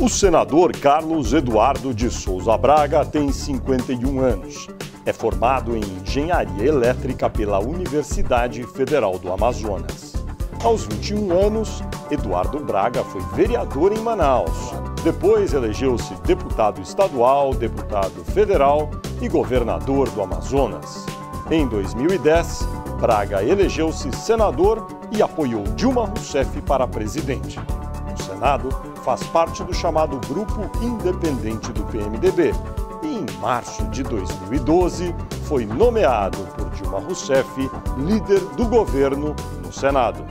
O senador Carlos Eduardo de Souza Braga tem 51 anos. É formado em Engenharia Elétrica pela Universidade Federal do Amazonas. Aos 21 anos, Eduardo Braga foi vereador em Manaus. Depois elegeu-se deputado estadual, deputado federal e governador do Amazonas. Em 2010, Braga elegeu-se senador e apoiou Dilma Rousseff para presidente. No Senado, faz parte do chamado Grupo Independente do PMDB e, em março de 2012, foi nomeado por Dilma Rousseff líder do governo no Senado.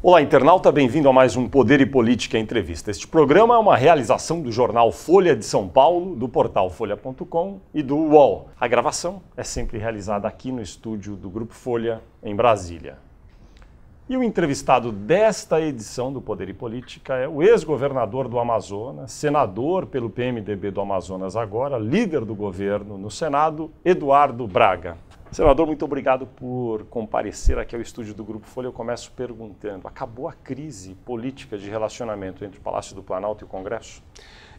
Olá, internauta, bem-vindo a mais um Poder e Política Entrevista. Este programa é uma realização do jornal Folha de São Paulo, do portal folha.com e do UOL. A gravação é sempre realizada aqui no estúdio do Grupo Folha, em Brasília. E o entrevistado desta edição do Poder e Política é o ex-governador do Amazonas, senador pelo PMDB do Amazonas agora, líder do governo no Senado, Eduardo Braga. Senador, muito obrigado por comparecer aqui ao estúdio do Grupo Folha. Eu começo perguntando, acabou a crise política de relacionamento entre o Palácio do Planalto e o Congresso?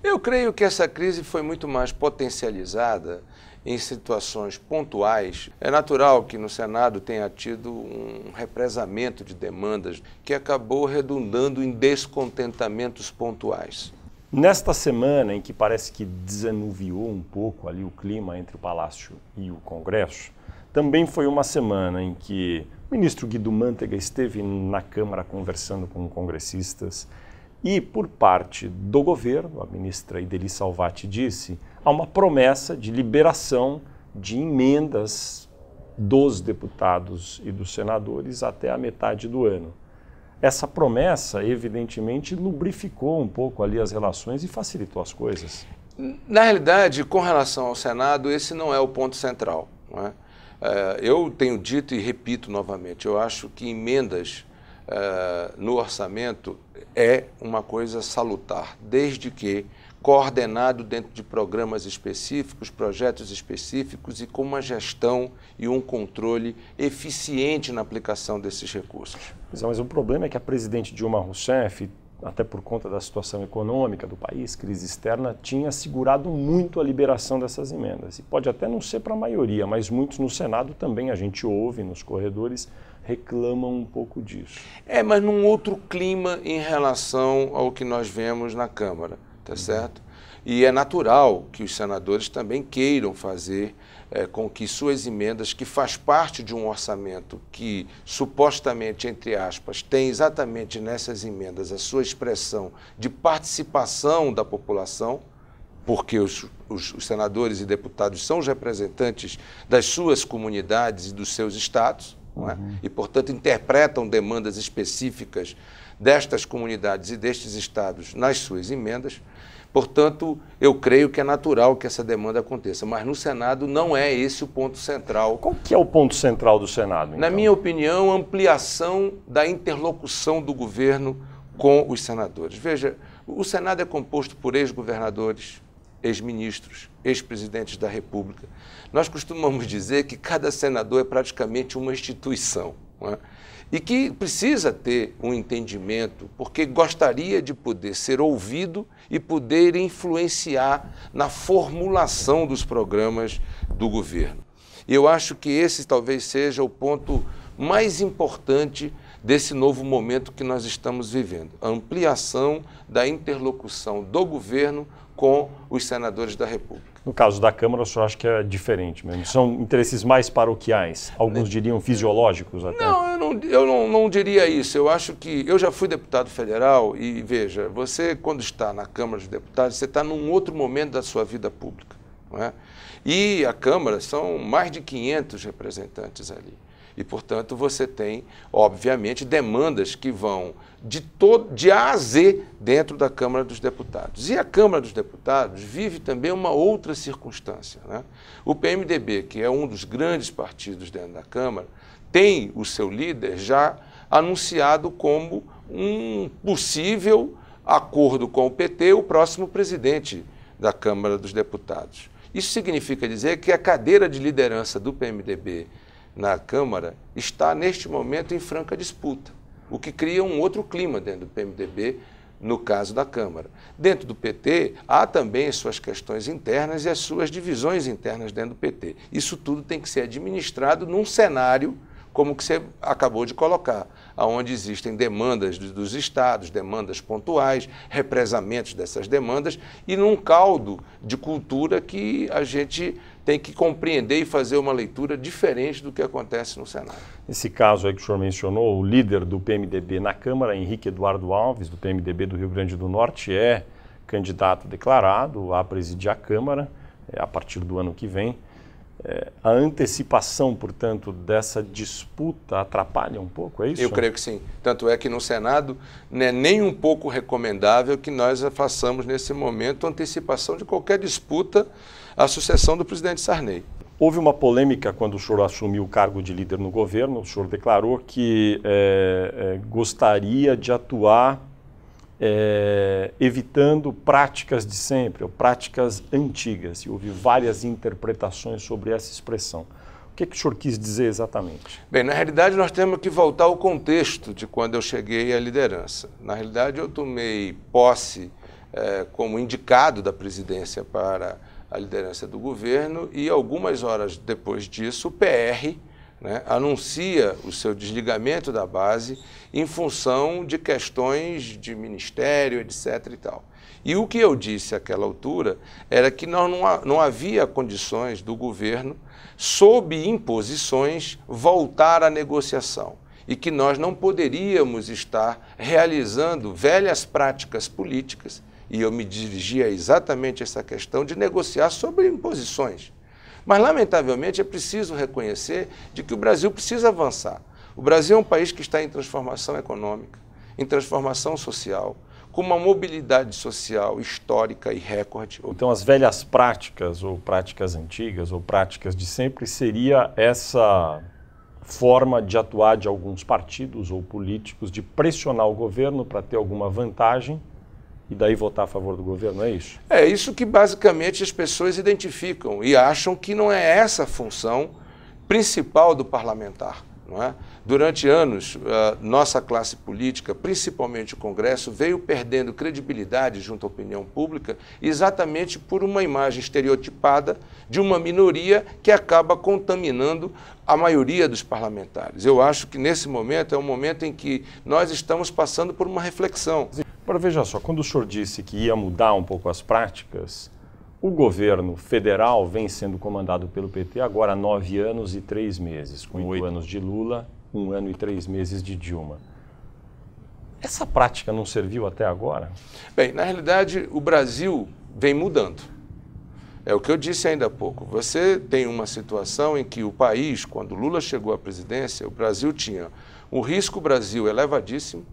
Eu creio que essa crise foi muito mais potencializada em situações pontuais. É natural que no Senado tenha tido um represamento de demandas que acabou redundando em descontentamentos pontuais. Nesta semana em que parece que desanuviou um pouco ali o clima entre o Palácio e o Congresso, também foi uma semana em que o ministro Guido Mantega esteve na Câmara conversando com congressistas e, por parte do governo, a ministra Idely Salvati disse, há uma promessa de liberação de emendas dos deputados e dos senadores até a metade do ano. Essa promessa, evidentemente, lubrificou um pouco ali as relações e facilitou as coisas. Na realidade, com relação ao Senado, esse não é o ponto central, não é? Eu tenho dito e repito novamente, eu acho que emendas no orçamento é uma coisa salutar, desde que coordenado dentro de programas específicos, projetos específicos e com uma gestão e um controle eficiente na aplicação desses recursos. Mas o problema é que a presidente Dilma Rousseff, até por conta da situação econômica do país, crise externa, tinha segurado muito a liberação dessas emendas. E pode até não ser para a maioria, mas muitos no Senado também, a gente ouve nos corredores, reclamam um pouco disso. Mas num outro clima em relação ao que nós vemos na Câmara, tá certo? E é natural que os senadores também queiram fazer com que suas emendas, que faz parte de um orçamento que supostamente, entre aspas, tem exatamente nessas emendas a sua expressão de participação da população, porque os senadores e deputados são os representantes das suas comunidades e dos seus estados, não é? E, portanto, interpretam demandas específicas destas comunidades e destes estados nas suas emendas. Portanto, eu creio que é natural que essa demanda aconteça, mas no Senado não é esse o ponto central. Qual que é o ponto central do Senado, então? Na minha opinião, ampliação da interlocução do governo com os senadores. Veja, o Senado é composto por ex-governadores, ex-ministros, ex-presidentes da República. Nós costumamos dizer que cada senador é praticamente uma instituição, não é? E que precisa ter um entendimento, porque gostaria de poder ser ouvido e poder influenciar na formulação dos programas do governo. E eu acho que esse talvez seja o ponto mais importante desse novo momento que nós estamos vivendo, a ampliação da interlocução do governo com os senadores da República. No caso da Câmara, o senhor acha que é diferente mesmo? São interesses mais paroquiais, alguns diriam fisiológicos até? Não, eu não diria isso. Eu acho que eu já fui deputado federal e, veja, você quando está na Câmara dos Deputados, você está num outro momento da sua vida pública, não é? E a Câmara são mais de 500 representantes ali. E, portanto, você tem, obviamente, demandas que vão de A a Z dentro da Câmara dos Deputados. E a Câmara dos Deputados vive também uma outra circunstância, né? O PMDB, que é um dos grandes partidos dentro da Câmara, tem o seu líder já anunciado como um possível acordo com o PT, o próximo presidente da Câmara dos Deputados. Isso significa dizer que a cadeira de liderança do PMDB na Câmara está, neste momento, em franca disputa, o que cria um outro clima dentro do PMDB no caso da Câmara. Dentro do PT, há também as suas questões internas e as suas divisões internas dentro do PT. Isso tudo tem que ser administrado num cenário como que você acabou de colocar, onde existem demandas dos estados, demandas pontuais, represamentos dessas demandas e num caldo de cultura que a gente tem que compreender e fazer uma leitura diferente do que acontece no Senado. Nesse caso aí que o senhor mencionou, o líder do PMDB na Câmara, Henrique Eduardo Alves, do PMDB do Rio Grande do Norte, é candidato declarado a presidir a Câmara a partir do ano que vem. A antecipação, portanto, dessa disputa atrapalha um pouco, é isso? Eu creio que sim. Tanto é que no Senado não é nem um pouco recomendável que nós façamos nesse momento antecipação de qualquer disputa à sucessão do presidente Sarney. Houve uma polêmica quando o senhor assumiu o cargo de líder no governo. O senhor declarou que gostaria de atuar evitando práticas de sempre, ou práticas antigas. E houve várias interpretações sobre essa expressão. O que o senhor quis dizer exatamente? Bem, na realidade nós temos que voltar ao contexto de quando eu cheguei à liderança. Na realidade eu tomei posse como indicado da presidência para a liderança do governo e algumas horas depois disso o PR anuncia o seu desligamento da base em função de questões de ministério, etc. e tal. E o que eu disse àquela altura era que não havia condições do governo, sob imposições, voltar à negociação e que nós não poderíamos estar realizando velhas práticas políticas, e eu me dirigia exatamente a essa questão de negociar sobre imposições. Mas, lamentavelmente, é preciso reconhecer de que o Brasil precisa avançar. O Brasil é um país que está em transformação econômica, em transformação social, com uma mobilidade social histórica e recorde. Então, as velhas práticas, ou práticas antigas, ou práticas de sempre, seria essa forma de atuar de alguns partidos ou políticos, de pressionar o governo para ter alguma vantagem e daí votar a favor do governo, é isso? É isso que basicamente as pessoas identificam e acham que não é essa a função principal do parlamentar. Não é? Durante anos, nossa classe política, principalmente o Congresso, veio perdendo credibilidade junto à opinião pública exatamente por uma imagem estereotipada de uma minoria que acaba contaminando a maioria dos parlamentares. Eu acho que nesse momento é um momento em que nós estamos passando por uma reflexão. Agora veja só, quando o senhor disse que ia mudar um pouco as práticas, o governo federal vem sendo comandado pelo PT agora há 9 anos e 3 meses, com 8 anos de Lula, 1 ano e 3 meses de Dilma. Essa prática não serviu até agora? Bem, na realidade, o Brasil vem mudando. É o que eu disse ainda há pouco. Você tem uma situação em que o país, quando Lula chegou à presidência, o Brasil tinha um risco Brasil elevadíssimo,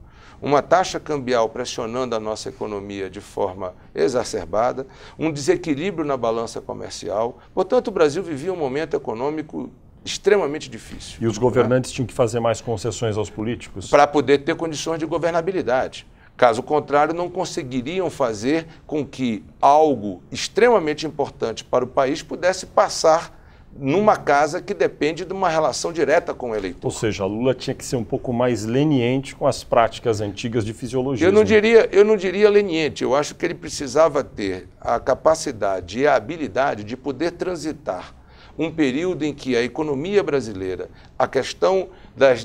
uma taxa cambial pressionando a nossa economia de forma exacerbada, um desequilíbrio na balança comercial. Portanto, o Brasil vivia um momento econômico extremamente difícil. E os governantes tinham que fazer mais concessões aos políticos? Para poder ter condições de governabilidade. Caso contrário, não conseguiriam fazer com que algo extremamente importante para o país pudesse passar numa casa que depende de uma relação direta com o eleitor. Ou seja, Lula tinha que ser um pouco mais leniente com as práticas antigas de fisiologia. Eu não diria leniente, eu acho que ele precisava ter a capacidade e a habilidade de poder transitar um período em que a economia brasileira, a questão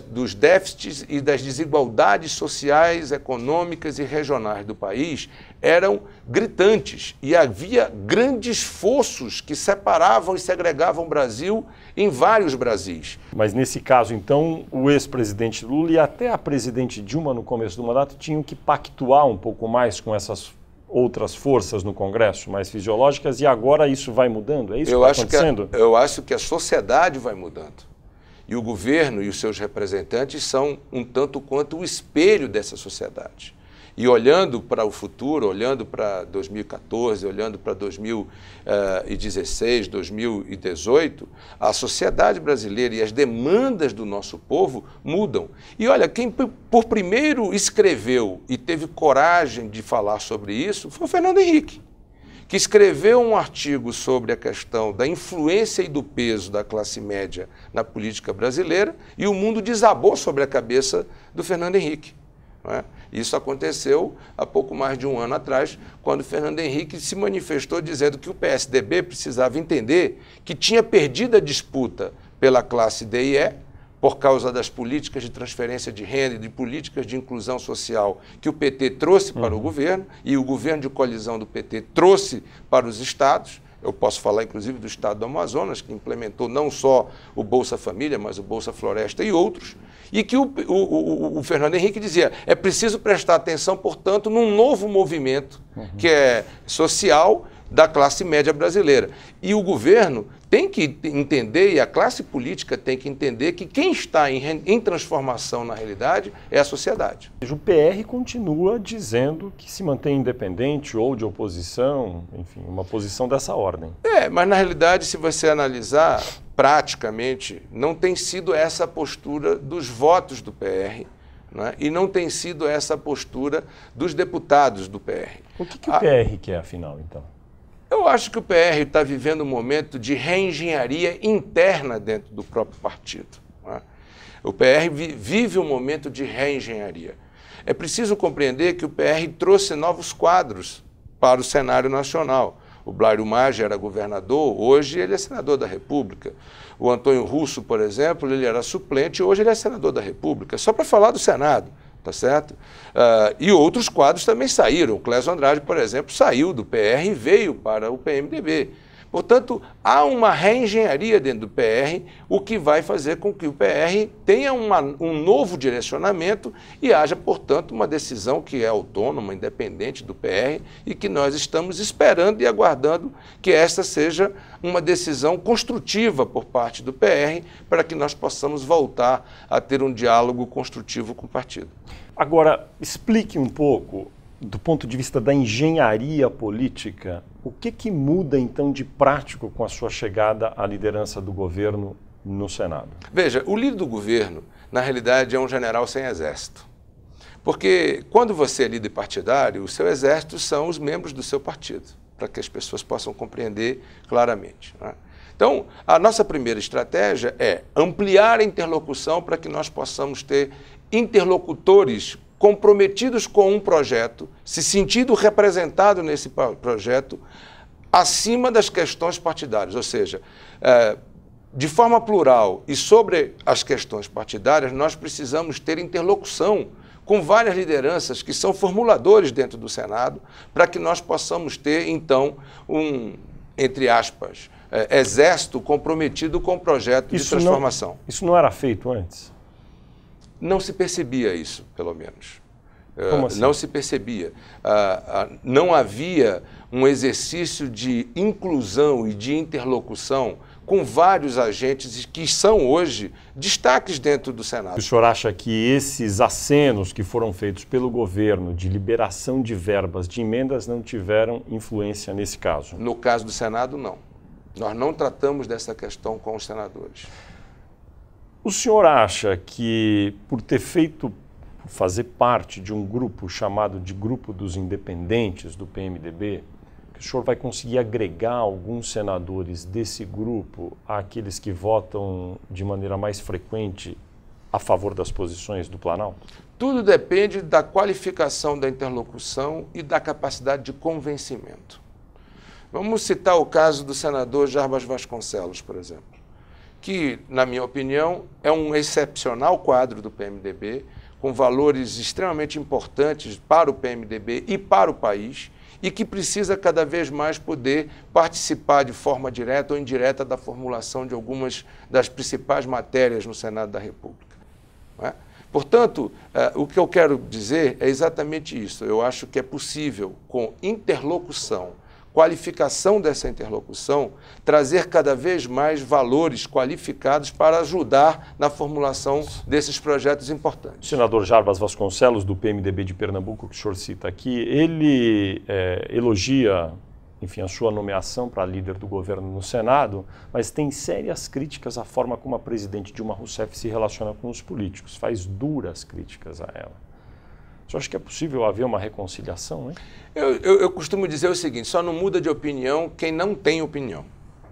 dos déficits e das desigualdades sociais, econômicas e regionais do país eram gritantes e havia grandes fossos que separavam e segregavam o Brasil em vários Brasis. Mas nesse caso, então, o ex-presidente Lula e até a presidente Dilma no começo do mandato tinham que pactuar um pouco mais com essas outras forças no Congresso, mais fisiológicas, e agora isso vai mudando? É isso que está acontecendo? Eu acho que a sociedade vai mudando. E o governo e os seus representantes são um tanto quanto o espelho dessa sociedade. E olhando para o futuro, olhando para 2014, olhando para 2016, 2018, a sociedade brasileira e as demandas do nosso povo mudam. E olha, quem por primeiro escreveu e teve coragem de falar sobre isso foi o Fernando Henrique, que escreveu um artigo sobre a questão da influência e do peso da classe média na política brasileira, e o mundo desabou sobre a cabeça do Fernando Henrique. Não é? Isso aconteceu há pouco mais de um ano atrás, quando Fernando Henrique se manifestou dizendo que o PSDB precisava entender que tinha perdido a disputa pela classe D e E, por causa das políticas de transferência de renda e de políticas de inclusão social que o PT trouxe para o governo, e o governo de coalizão do PT trouxe para os estados. Eu posso falar, inclusive, do estado do Amazonas, que implementou não só o Bolsa Família, mas o Bolsa Floresta e outros, e que o Fernando Henrique dizia, é preciso prestar atenção, portanto, num novo movimento que é social da classe média brasileira. E o governo tem que entender, e a classe política tem que entender, que quem está em transformação na realidade é a sociedade. O PR continua dizendo que se mantém independente ou de oposição, enfim, uma posição dessa ordem. Mas na realidade, se você analisar, praticamente, não tem sido essa a postura dos votos do PR, né? E não tem sido essa a postura dos deputados do PR. O que o PR quer, afinal, então? Eu acho que o PR está vivendo um momento de reengenharia interna dentro do próprio partido. Né? O PR vive um momento de reengenharia. É preciso compreender que o PR trouxe novos quadros para o cenário nacional. O Blairo Maggi era governador, hoje ele é senador da República. O Antônio Russo, por exemplo, ele era suplente, hoje ele é senador da República. Só para falar do Senado. Tá certo? E outros quadros também saíram. O Clésio Andrade, por exemplo, saiu do PR e veio para o PMDB. Portanto, há uma reengenharia dentro do PR, o que vai fazer com que o PR tenha um novo direcionamento e haja, portanto, uma decisão que é autônoma, independente do PR e que nós estamos esperando e aguardando que esta seja uma decisão construtiva por parte do PR para que nós possamos voltar a ter um diálogo construtivo com o partido. Agora, explique um pouco, do ponto de vista da engenharia política, o que muda, então, de prático com a sua chegada à liderança do governo no Senado? Veja, o líder do governo, na realidade, é um general sem exército. Porque quando você é líder partidário, o seu exército são os membros do seu partido, para que as pessoas possam compreender claramente, né? Então, a nossa primeira estratégia é ampliar a interlocução para que nós possamos ter interlocutores comprometidos com um projeto, se sentindo representado nesse projeto, acima das questões partidárias. Ou seja, de forma plural e sobre as questões partidárias, nós precisamos ter interlocução com várias lideranças que são formuladores dentro do Senado, para que nós possamos ter, então, entre aspas, exército comprometido com o projeto de transformação. Isso não era feito antes? Não se percebia isso, pelo menos. Como assim? Não se percebia. Não havia um exercício de inclusão e de interlocução com vários agentes que são hoje destaques dentro do Senado. O senhor acha que esses acenos que foram feitos pelo governo de liberação de verbas de emendas não tiveram influência nesse caso? No caso do Senado, não. Nós não tratamos dessa questão com os senadores. O senhor acha que, por ter fazer parte de um grupo chamado de Grupo dos Independentes do PMDB, que o senhor vai conseguir agregar alguns senadores desse grupo àqueles que votam de maneira mais frequente a favor das posições do Planalto? Tudo depende da qualificação da interlocução e da capacidade de convencimento. Vamos citar o caso do senador Jarbas Vasconcelos, por exemplo, que, na minha opinião, é um excepcional quadro do PMDB, com valores extremamente importantes para o PMDB e para o país, e que precisa cada vez mais poder participar de forma direta ou indireta da formulação de algumas das principais matérias no Senado da República. Não é? Portanto, o que eu quero dizer é exatamente isso. Eu acho que é possível, com interlocução, qualificação dessa interlocução, trazer cada vez mais valores qualificados para ajudar na formulação desses projetos importantes. O senador Jarbas Vasconcelos, do PMDB de Pernambuco, que o senhor cita aqui, ele elogia, enfim, a sua nomeação para líder do governo no Senado, mas tem sérias críticas à forma como a presidente Dilma Rousseff se relaciona com os políticos, faz duras críticas a ela. O senhor acha que é possível haver uma reconciliação, hein? Eu costumo dizer o seguinte, só não muda de opinião quem não tem opinião.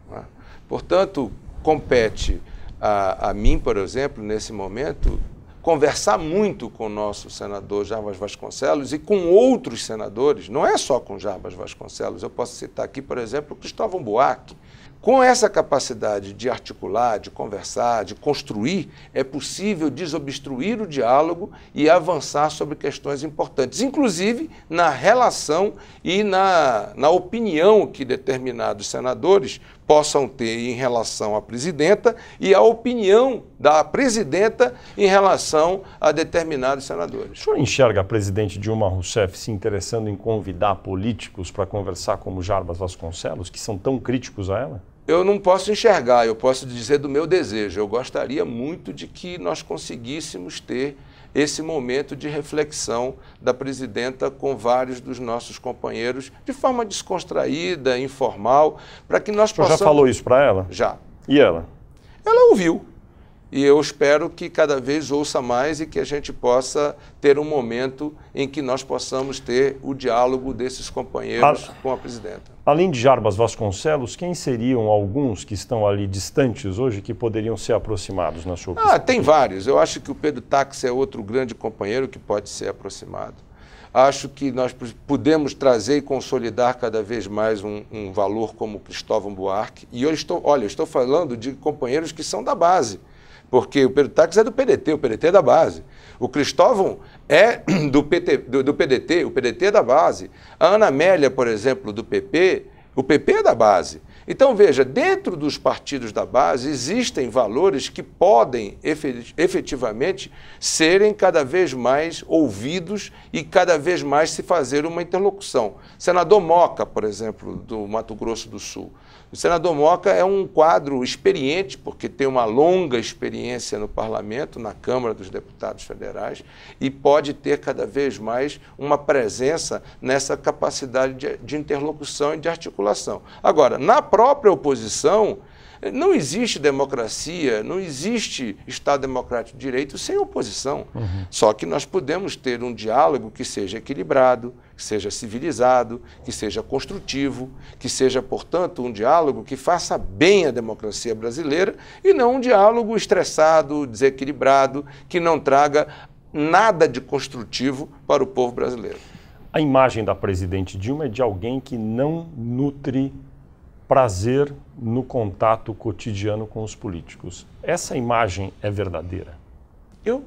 Né? Portanto, compete a mim, por exemplo, nesse momento, conversar muito com o nosso senador Jarbas Vasconcelos e com outros senadores, não é só com Jarbas Vasconcelos, eu posso citar aqui, por exemplo, o Cristóvão Buarque. Com essa capacidade de articular, de conversar, de construir, é possível desobstruir o diálogo e avançar sobre questões importantes, inclusive na relação e na opinião que determinados senadores possam ter em relação à presidenta e a opinião da presidenta em relação a determinados senadores. O senhor enxerga a presidente Dilma Rousseff se interessando em convidar políticos para conversar como Jarbas Vasconcelos, que são tão críticos a ela? Eu não posso enxergar, eu posso dizer do meu desejo. Eu gostaria muito de que nós conseguíssemos ter esse momento de reflexão da presidenta com vários dos nossos companheiros, de forma descontraída, informal, para que nós possamos... O senhor já falou isso para ela? Já. E ela? Ela ouviu. E eu espero que cada vez ouça mais e que a gente possa ter um momento em que nós possamos ter o diálogo desses companheiros com a presidenta. Além de Jarbas Vasconcelos, quem seriam alguns que estão ali distantes hoje que poderiam ser aproximados, na sua opinião? Tem vários. Eu acho que o Pedro Táxi é outro grande companheiro que pode ser aproximado. Acho que nós podemos trazer e consolidar cada vez mais um valor como o Cristóvão Buarque. E eu estou falando de companheiros que são da base. Porque o Pedro Táxi é do PDT, o PDT é da base. O Cristóvão é do PDT, o PDT é da base. A Ana Amélia, por exemplo, do PP, o PP é da base. Então, veja, dentro dos partidos da base existem valores que podem efetivamente serem cada vez mais ouvidos e cada vez mais se fazer uma interlocução. Senador Moca, por exemplo, do Mato Grosso do Sul. O senador Moca é um quadro experiente, porque tem uma longa experiência no parlamento, na Câmara dos Deputados Federais, e pode ter cada vez mais uma presença nessa capacidade de interlocução e de articulação. Agora, na própria oposição, não existe democracia, não existe Estado Democrático de Direito sem oposição. Só que nós podemos ter um diálogo que seja equilibrado, que seja civilizado, que seja construtivo, que seja, portanto, um diálogo que faça bem à democracia brasileira e não um diálogo estressado, desequilibrado, que não traga nada de construtivo para o povo brasileiro. A imagem da presidente Dilma é de alguém que não nutre prazer no contato cotidiano com os políticos. Essa imagem é verdadeira?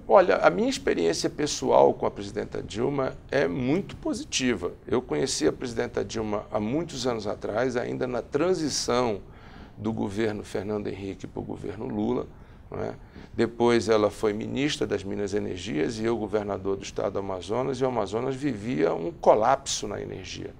Olha, a minha experiência pessoal com a presidenta Dilma é muito positiva. Eu conheci a presidenta Dilma há muitos anos atrás, ainda na transição do governo Fernando Henrique para o governo Lula, não é? Depois ela foi ministra das Minas e Energias e eu governador do estado do Amazonas, e o Amazonas vivia um colapso na energia.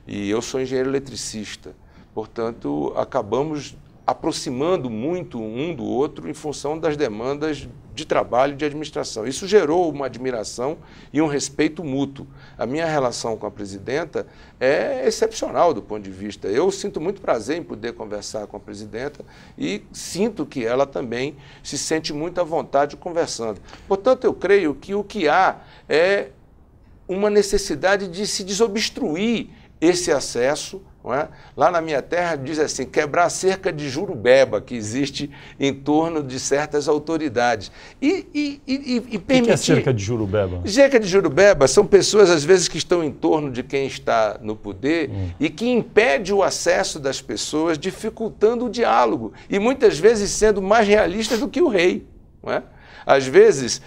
E eu sou engenheiro eletricista. Portanto, acabamos aproximando muito um do outro em função das demandas de trabalho e de administração. Isso gerou uma admiração e um respeito mútuo. A minha relação com a presidenta é excepcional do ponto de vista. Eu sinto muito prazer em poder conversar com a presidenta e sinto que ela também se sente muito à vontade conversando. Portanto, eu creio que o que há é uma necessidade de se desobstruir esse acesso. Não é? Lá na minha terra diz assim, quebrar a cerca de Jurubeba que existe em torno de certas autoridades. E permitir... O que é cerca de Jurubeba? Cerca de Jurubeba são pessoas, às vezes, que estão em torno de quem está no poder e que impede o acesso das pessoas, dificultando o diálogo e muitas vezes sendo mais realistas do que o rei. Não é? Às vezes,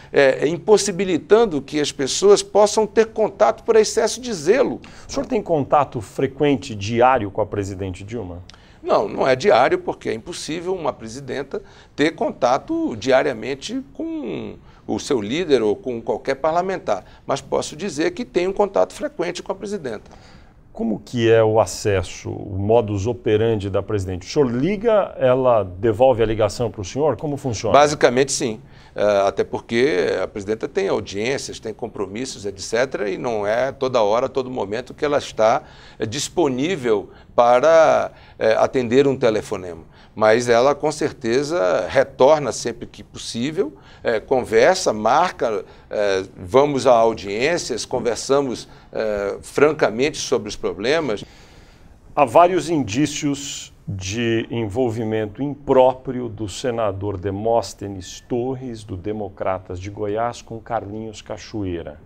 impossibilitando que as pessoas possam ter contato por excesso de zelo. O senhor tem contato frequente, diário, com a presidente Dilma? Não, não é diário, porque é impossível uma presidenta ter contato diariamente com o seu líder ou com qualquer parlamentar. Mas posso dizer que tem um contato frequente com a presidenta. Como que é o acesso, o modus operandi da presidente? O senhor liga, ela devolve a ligação para o senhor? Como funciona? Basicamente, sim. Até porque a presidenta tem audiências, tem compromissos, etc., e não é toda hora, todo momento que ela está disponível para atender um telefonema. Mas ela, com certeza, retorna sempre que possível, conversa, marca, vamos a audiências, conversamos francamente sobre os problemas. Há vários indícios de envolvimento impróprio do senador Demóstenes Torres, do Democratas de Goiás, com Carlinhos Cachoeira.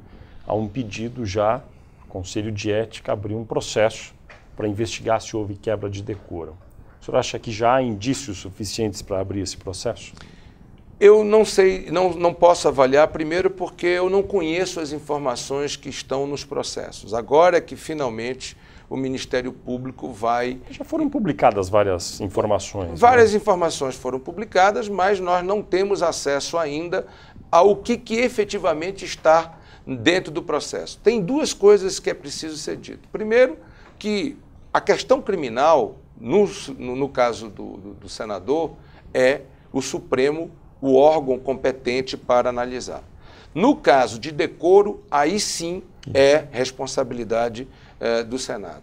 Há um pedido já, o Conselho de Ética abriu um processo para investigar se houve quebra de decoro. O senhor acha que já há indícios suficientes para abrir esse processo? Eu não sei, não posso avaliar, primeiro porque eu não conheço as informações que estão nos processos. Agora é que finalmente o Ministério Público vai... Já foram publicadas várias informações. Várias informações foram publicadas, mas nós não temos acesso ainda ao que efetivamente está dentro do processo. Tem duas coisas que é preciso ser dito. Primeiro, que a questão criminal, no caso do senador, é o Supremo, o órgão competente para analisar. No caso de decoro, aí sim é responsabilidade do Senado.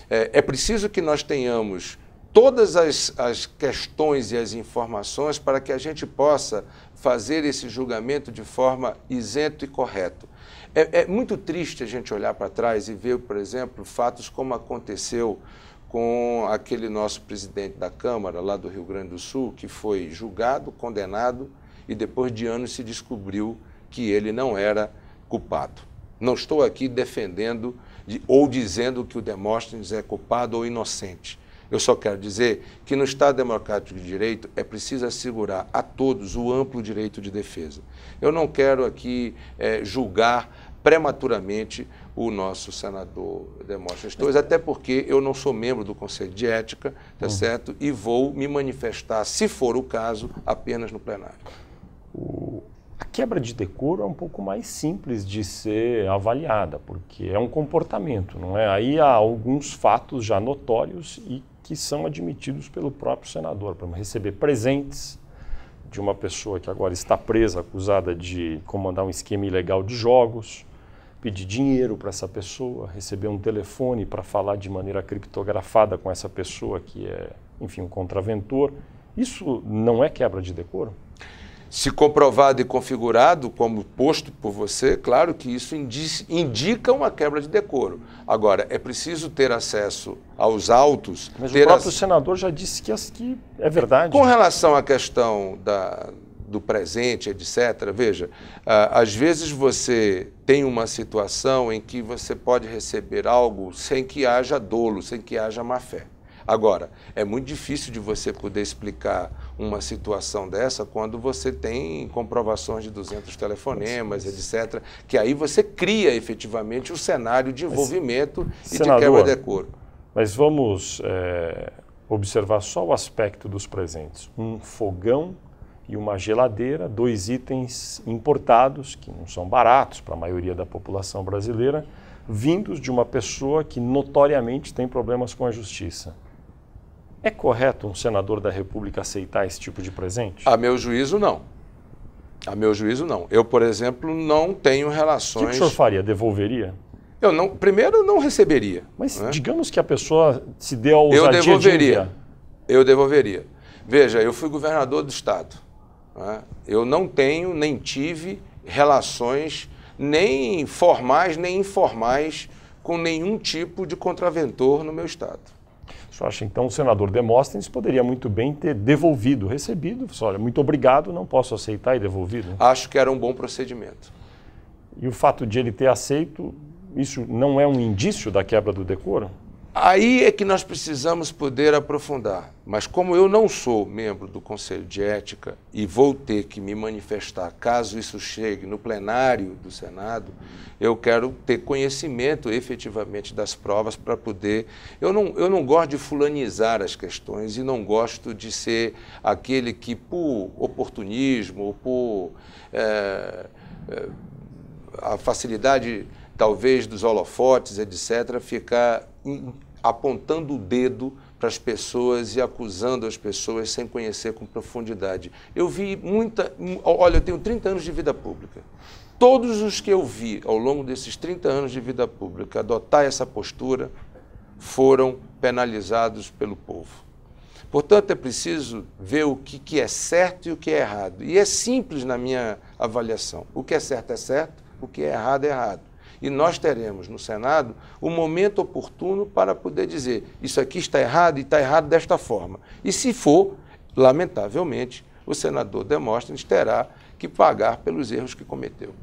É preciso que nós tenhamos todas as questões e as informações para que a gente possa fazer esse julgamento de forma isento e correto. É muito triste a gente olhar para trás e ver, por exemplo, fatos como aconteceu com aquele nosso presidente da Câmara, lá do Rio Grande do Sul, que foi julgado, condenado, e depois de anos se descobriu que ele não era culpado. Não estou aqui defendendo ou dizendo que o Demóstenes é culpado ou inocente. Eu só quero dizer que no Estado Democrático de Direito é preciso assegurar a todos o amplo direito de defesa. Eu não quero aqui julgar prematuramente o nosso senador Demóstenes Torres, até porque eu não sou membro do Conselho de Ética, tá certo? E vou me manifestar, se for o caso, apenas no plenário. A quebra de decoro é um pouco mais simples de ser avaliada, porque é um comportamento, não é? Aí há alguns fatos já notórios e que são admitidos pelo próprio senador, para receber presentes de uma pessoa que agora está presa, acusada de comandar um esquema ilegal de jogos, pedir dinheiro para essa pessoa, receber um telefone para falar de maneira criptografada com essa pessoa que é, enfim, um contraventor. Isso não é quebra de decoro? Se comprovado e configurado, como posto por você, claro que isso indica uma quebra de decoro. Agora, é preciso ter acesso aos autos... Mas o próprio senador já disse que é verdade. Com relação à questão do presente, etc., veja, às vezes você tem uma situação em que você pode receber algo sem que haja dolo, sem que haja má-fé. Agora, é muito difícil de você poder explicar uma situação dessa quando você tem comprovações de 200 telefonemas, etc., que aí você cria efetivamente o cenário de envolvimento e de quebra de decoro. Mas vamos observar só o aspecto dos presentes. Um fogão e uma geladeira, 2 itens importados, que não são baratos para a maioria da população brasileira, vindos de uma pessoa que notoriamente tem problemas com a justiça. É correto um senador da República aceitar esse tipo de presente? A meu juízo, não. A meu juízo, não. Eu, por exemplo, não tenho relações... O que o senhor faria? Devolveria? Eu não, primeiro, não receberia. Mas digamos que a pessoa se deu a ousadia de enviar. Eu devolveria. Veja, eu fui governador do Estado. Né? Eu não tenho, nem tive relações nem formais, nem informais com nenhum tipo de contraventor no meu Estado. O senhor acha, então, o senador Demóstenes poderia muito bem ter devolvido, recebido, olha, muito obrigado, não posso aceitar e devolvido? Acho que era um bom procedimento. E o fato de ele ter aceito, isso não é um indício da quebra do decoro? Aí é que nós precisamos poder aprofundar. Mas como eu não sou membro do Conselho de Ética e vou ter que me manifestar caso isso chegue no plenário do Senado, eu quero ter conhecimento efetivamente das provas para poder... Eu não gosto de fulanizar as questões e não gosto de ser aquele que, por oportunismo ou por a facilidade, talvez, dos holofotes, etc., ficar apontando o dedo para as pessoas e acusando as pessoas sem conhecer com profundidade. Eu vi muita... Olha, eu tenho 30 anos de vida pública. Todos os que eu vi ao longo desses 30 anos de vida pública adotar essa postura foram penalizados pelo povo. Portanto, é preciso ver o que é certo e o que é errado. E é simples na minha avaliação. O que é certo, o que é errado, é errado. E nós teremos no Senado o momento oportuno para poder dizer isso aqui está errado e está errado desta forma. E se for, lamentavelmente, o senador Demóstenes terá que pagar pelos erros que cometeu.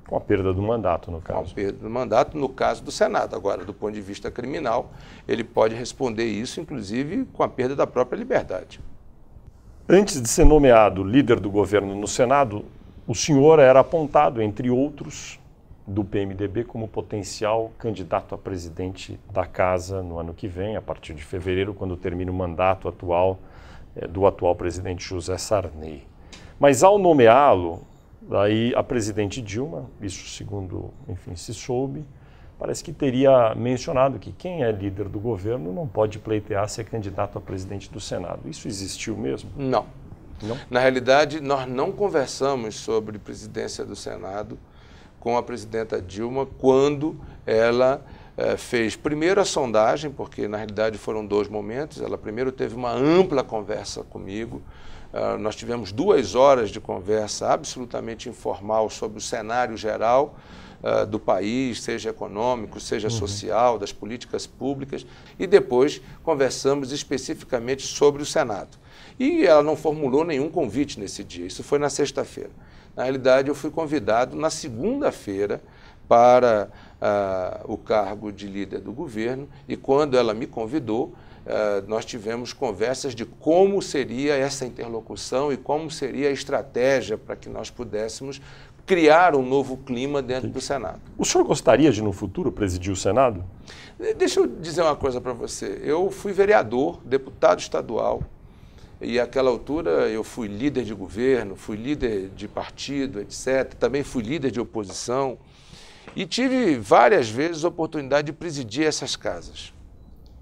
Com a perda do mandato, no caso. Com a perda do mandato, no caso do Senado. Agora, do ponto de vista criminal, ele pode responder isso, inclusive, com a perda da própria liberdade. Antes de ser nomeado líder do governo no Senado, o senhor era apontado, entre outros, do PMDB como potencial candidato a presidente da Casa no ano que vem, a partir de fevereiro, quando termina o mandato atual do atual presidente José Sarney. Mas ao nomeá-lo, daí a presidente Dilma, isso segundo, enfim, se soube, parece que teria mencionado que quem é líder do governo não pode pleitear ser candidato a presidente do Senado. Isso existiu mesmo? Não. Não? Na realidade, nós não conversamos sobre presidência do Senado com a presidenta Dilma quando ela fez primeiro a sondagem, porque na realidade foram 2 momentos. Ela primeiro teve uma ampla conversa comigo. Nós tivemos 2 horas de conversa absolutamente informal sobre o cenário geral do país, seja econômico, seja social, das políticas públicas, e depois conversamos especificamente sobre o Senado. E ela não formulou nenhum convite nesse dia, isso foi na sexta-feira. Na realidade, eu fui convidado na segunda-feira para o cargo de líder do governo, e quando ela me convidou, nós tivemos conversas de como seria essa interlocução e como seria a estratégia para que nós pudéssemos criar um novo clima dentro do Senado. O senhor gostaria de, no futuro, presidir o Senado? Deixa eu dizer uma coisa para você. Eu fui vereador, deputado estadual, e àquela altura eu fui líder de governo, fui líder de partido, etc. Também fui líder de oposição e tive várias vezes a oportunidade de presidir essas casas.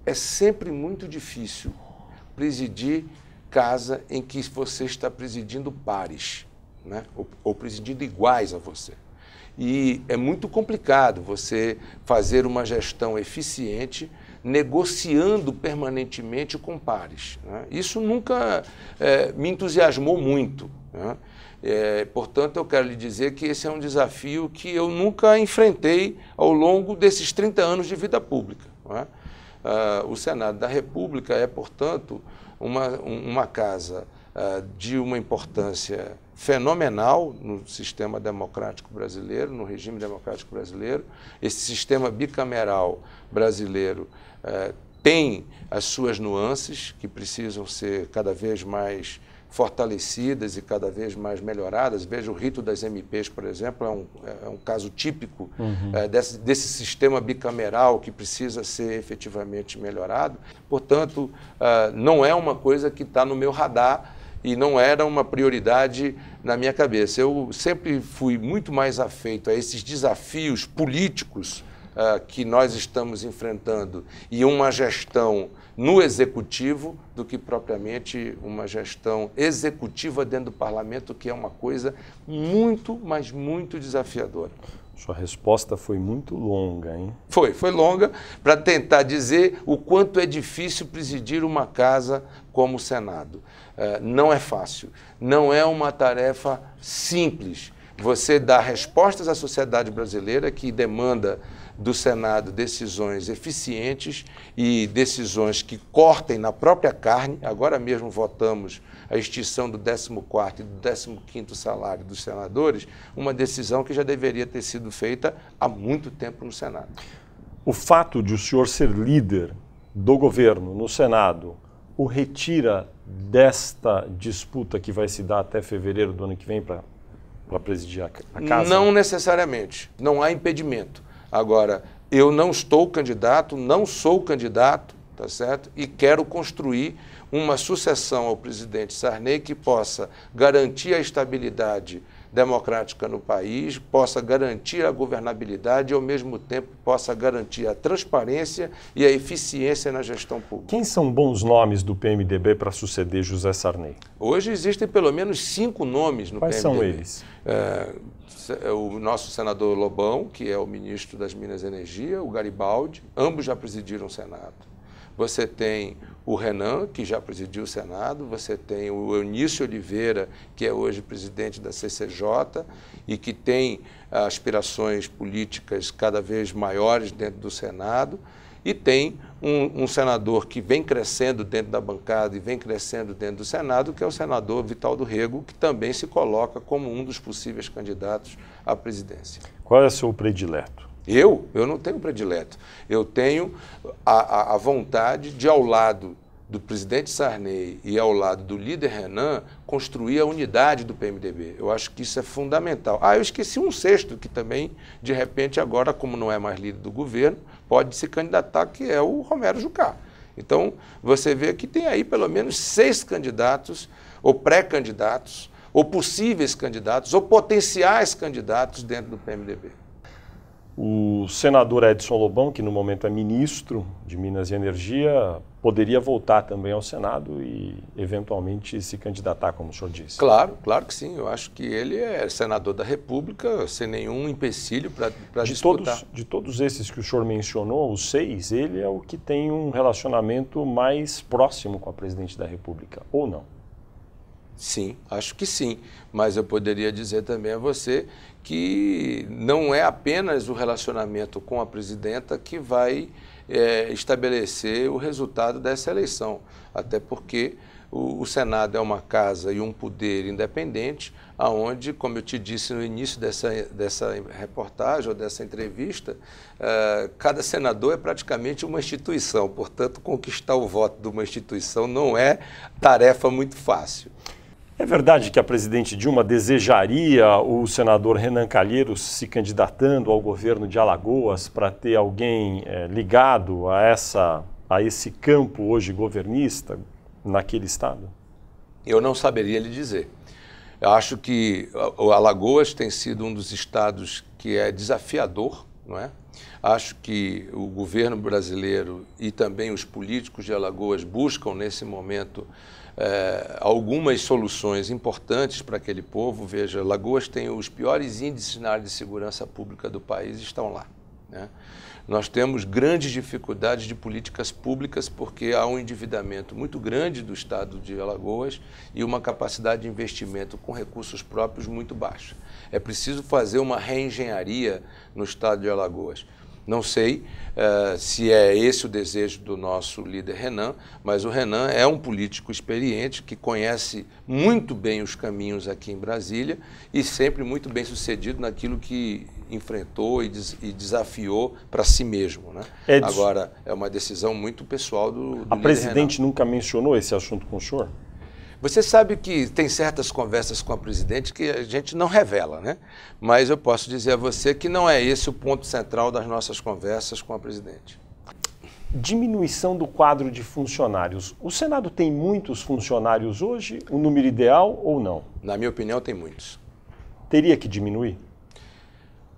É sempre muito difícil presidir casa em que você está presidindo pares, né? ou presidindo iguais a você. E é muito complicado você fazer uma gestão eficiente negociando permanentemente com pares, né? Isso nunca me entusiasmou muito, né? Portanto, eu quero lhe dizer que esse é um desafio que eu nunca enfrentei ao longo desses 30 anos de vida pública, né? O Senado da República é, portanto, uma casa de uma importância fenomenal no sistema democrático brasileiro, no regime democrático brasileiro. Esse sistema bicameral brasileiro tem as suas nuances que precisam ser cada vez mais fortalecidas e cada vez mais melhoradas. Veja o rito das MPs, por exemplo, é um caso típico desse sistema bicameral que precisa ser efetivamente melhorado. Portanto, não é uma coisa que está no meu radar e não era uma prioridade na minha cabeça. Eu sempre fui muito mais afeito a esses desafios políticos que nós estamos enfrentando e uma gestão no executivo do que propriamente uma gestão executiva dentro do parlamento, que é uma coisa muito, mas muito desafiadora. Sua resposta foi muito longa, hein? Foi longa para tentar dizer o quanto é difícil presidir uma casa como o Senado. Não é fácil, não é uma tarefa simples. Você dá respostas à sociedade brasileira que demanda do Senado decisões eficientes e decisões que cortem na própria carne. Agora mesmo votamos a extinção do 14º e do 15º salário dos senadores, uma decisão que já deveria ter sido feita há muito tempo no Senado. O fato de o senhor ser líder do governo no Senado o retira desta disputa que vai se dar até fevereiro do ano que vem para presidir a casa? Não necessariamente, não há impedimento. Agora, eu não estou candidato, não sou candidato, tá certo? E quero construir uma sucessão ao presidente Sarney que possa garantir a estabilidade democrática no país, possa garantir a governabilidade e, ao mesmo tempo, possa garantir a transparência e a eficiência na gestão pública. Quem são bons nomes do PMDB para suceder José Sarney? Hoje existem pelo menos 5 nomes no Quais PMDB. São eles? O nosso senador Lobão, que é o ministro das Minas e Energia, o Garibaldi, ambos já presidiram o Senado. você tem o Renan, que já presidiu o Senado, você tem o Eunício Oliveira, que é hoje presidente da CCJ e que tem aspirações políticas cada vez maiores dentro do Senado, e tem um senador que vem crescendo dentro da bancada e vem crescendo dentro do Senado, que é o senador Vital do Rego, que também se coloca como um dos possíveis candidatos à presidência. Qual é o seu predileto? Eu não tenho predileto. Eu tenho a vontade de, ao lado do presidente Sarney e ao lado do líder Renan, construir a unidade do PMDB. Eu acho que isso é fundamental. Eu esqueci um sexto, que também, de repente, agora, como não é mais líder do governo, pode se candidatar, que é o Romero Jucá. Então, você vê que tem aí pelo menos 6 candidatos, ou pré-candidatos, ou possíveis candidatos, ou potenciais candidatos dentro do PMDB. O senador Edson Lobão, que no momento é ministro de Minas e Energia, poderia voltar também ao Senado e, eventualmente, se candidatar, como o senhor disse. Claro, claro que sim. Eu acho que ele é senador da República, sem nenhum empecilho para disputar. De todos esses que o senhor mencionou, os 6, ele é o que tem um relacionamento mais próximo com a presidente da República, ou não? Sim, acho que sim, mas eu poderia dizer também a você que não é apenas o relacionamento com a presidenta que vai estabelecer o resultado dessa eleição, até porque o Senado é uma casa e um poder independente, aonde, como eu te disse no início dessa reportagem ou dessa entrevista, cada senador é praticamente uma instituição, portanto, conquistar o voto de uma instituição não é tarefa muito fácil. É verdade que a presidente Dilma desejaria o senador Renan Calheiros se candidatando ao governo de Alagoas para ter alguém ligado a esse campo hoje governista naquele estado? Eu não saberia lhe dizer. Eu acho que o Alagoas tem sido um dos estados que é desafiador, não é? Acho que o governo brasileiro e também os políticos de Alagoas buscam, nesse momento, algumas soluções importantes para aquele povo. Veja, Alagoas tem os piores índices na área de segurança pública do país, estão lá, né? Nós temos grandes dificuldades de políticas públicas porque há um endividamento muito grande do estado de Alagoas e uma capacidade de investimento com recursos próprios muito baixa. É preciso fazer uma reengenharia no estado de Alagoas. Não sei se é esse o desejo do nosso líder Renan, mas o Renan é um político experiente que conhece muito bem os caminhos aqui em Brasília e sempre muito bem sucedido naquilo que enfrentou e desafiou para si mesmo, né? Agora, é uma decisão muito pessoal do líder Renan. A presidente nunca mencionou esse assunto com o senhor? Você sabe que tem certas conversas com a presidente que a gente não revela, né? Mas eu posso dizer a você que não é esse o ponto central das nossas conversas com a presidente. Diminuição do quadro de funcionários. O Senado tem muitos funcionários hoje, o número ideal ou não? Na minha opinião, tem muitos. Teria que diminuir?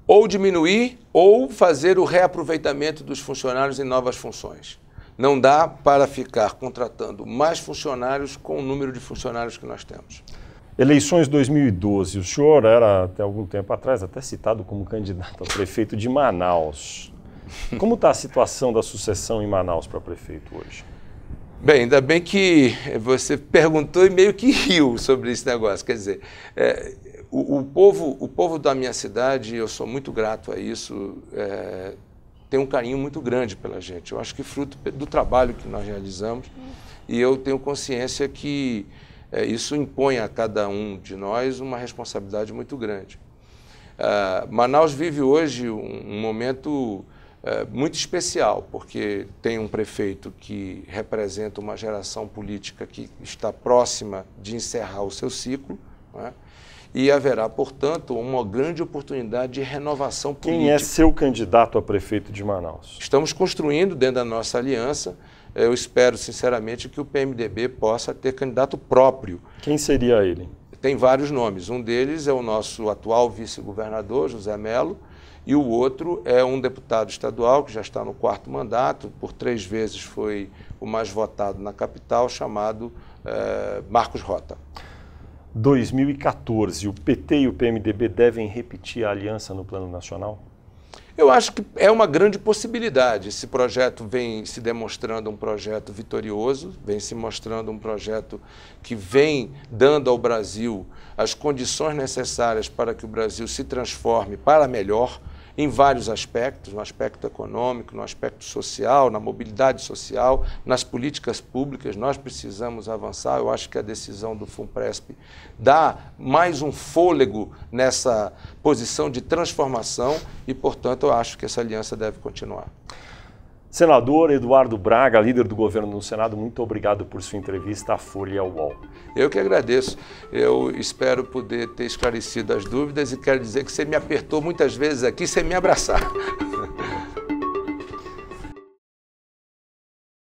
Ou diminuir ou fazer o reaproveitamento dos funcionários em novas funções. Não dá para ficar contratando mais funcionários com o número de funcionários que nós temos. Eleições 2012, o senhor era, até algum tempo atrás, até citado como candidato a prefeito de Manaus. Como está a situação da sucessão em Manaus para prefeito hoje? Bem, ainda bem que você perguntou e meio que riu sobre esse negócio. Quer dizer, o povo da minha cidade, eu sou muito grato a isso, tem um carinho muito grande pela gente. Eu acho que fruto do trabalho que nós realizamos e eu tenho consciência que isso impõe a cada um de nós uma responsabilidade muito grande. Manaus vive hoje um momento muito especial, porque tem um prefeito que representa uma geração política que está próxima de encerrar o seu ciclo, não é? E haverá, portanto, uma grande oportunidade de renovação política. Quem é seu candidato a prefeito de Manaus? Estamos construindo dentro da nossa aliança. Eu espero, sinceramente, que o PMDB possa ter candidato próprio. Quem seria ele? Tem vários nomes. Um deles é o nosso atual vice-governador, José Melo, e o outro é um deputado estadual que já está no 4º mandato, por 3 vezes foi o mais votado na capital, chamado Marcos Rota. 2014, o PT e o PMDB devem repetir a aliança no plano nacional? Eu acho que é uma grande possibilidade. Esse projeto vem se demonstrando um projeto vitorioso, vem se mostrando um projeto que vem dando ao Brasil as condições necessárias para que o Brasil se transforme para melhor, em vários aspectos, no aspecto econômico, no aspecto social, na mobilidade social, nas políticas públicas. Nós precisamos avançar. Eu acho que a decisão do FUNPRESP dá mais um fôlego nessa posição de transformação e, portanto, eu acho que essa aliança deve continuar. Senador Eduardo Braga, líder do governo no Senado, muito obrigado por sua entrevista à Folha e ao UOL. Eu que agradeço. Eu espero poder ter esclarecido as dúvidas e quero dizer que você me apertou muitas vezes aqui sem me abraçar.